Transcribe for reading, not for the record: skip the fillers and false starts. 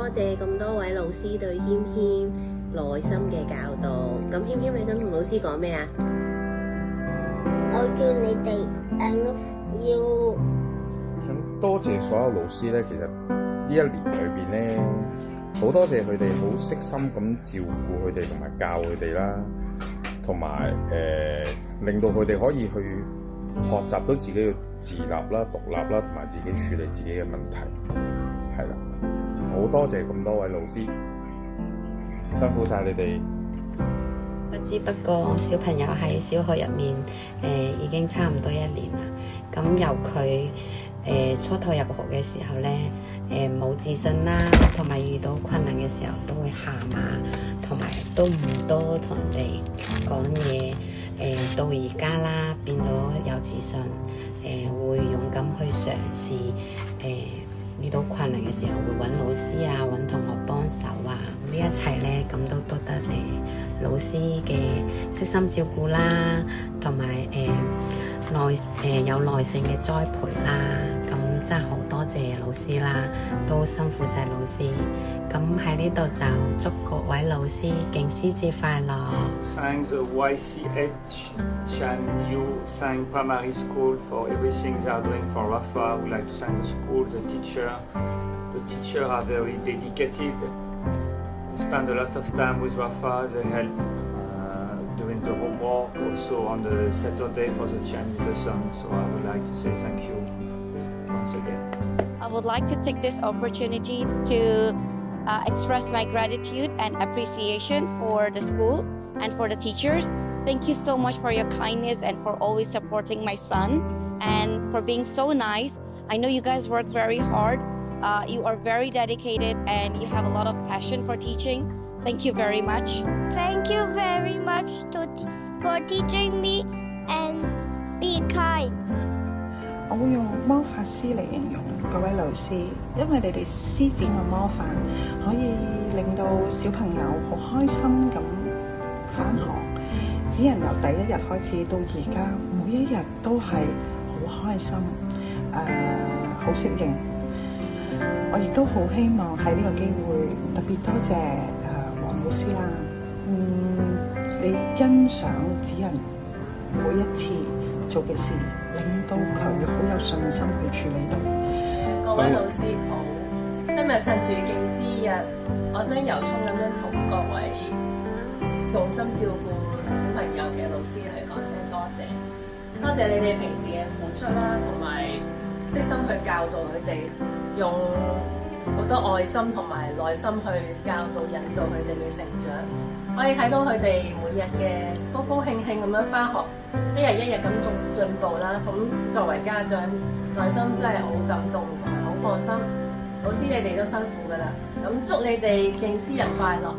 多謝咁多位老師對謙謙耐心嘅教導。咁謙謙，你想同老師講咩啊？我祝你哋要想多謝所有老師咧，其實呢一年裏邊咧，好多謝佢哋好悉心咁照顧佢哋同埋教佢哋啦，同埋令到佢哋可以去學習到自己要自立啦、獨立啦，同埋自己處理自己嘅問題，係啦，好多謝咁多位老師，辛苦晒你哋。不知不覺小朋友喺小學入面已經差唔多1年啦。咁由佢初頭入學嘅時候咧，冇自信啦，同埋遇到困難嘅時候都會喊啊，同埋都唔多同人哋講嘢。到而家啦，變到有自信，會勇敢去嘗試。遇到困難嘅時候會揾老師啊，揾同學幫手啊。呢一切咧，咁都多得老師嘅悉心照顧啦，同埋有耐性嘅栽培啦。咁真係好多謝老師啦，都辛苦晒老師。咁喺呢度就祝各位老師敬師節快樂。Thank the YCH Chanyu Sang Primary School for everything they are doing for Rafa. I would like to thank the school, the teacher. The teachers are very dedicated. They spend a lot of time with Rafa. They help doing the homework, also on the Saturday for the Chinese lesson. So I would like to say thank you once again. I would like to take this opportunity to express my gratitude and appreciation for the school and for the teachers. Thank you so much for your kindness and for always supporting my son and for being so nice. I know you guys work very hard. You are very dedicated and you have a lot of passion for teaching. Thank you very much. Thank you very much for teaching me and be kind. 我會用魔法師嚟形容各位老師，因為你哋施展嘅魔法可以令到小朋友好開心咁返學。只人由第1日開始到而家，每一日都係好開心，好適應。我亦都好希望喺呢個機會特別多謝黃老師啦。你欣賞子人每一次做嘅事，令到佢好有信心去處理到。各位老師好，今日趁住敬師日，我想由衷咁樣同各位用心照顧小朋友嘅老師去講聲多謝，多謝你哋平時嘅付出啦，同埋悉心去教導佢哋，用好多愛心同埋耐心去教導引導佢哋嘅成長。可以睇到佢哋每日嘅高高興興咁樣返學，一日一日咁進步啦。咁作為家長，內心真係好感動同埋好放心。老師你哋都辛苦㗎啦，咁祝你哋敬師日快樂！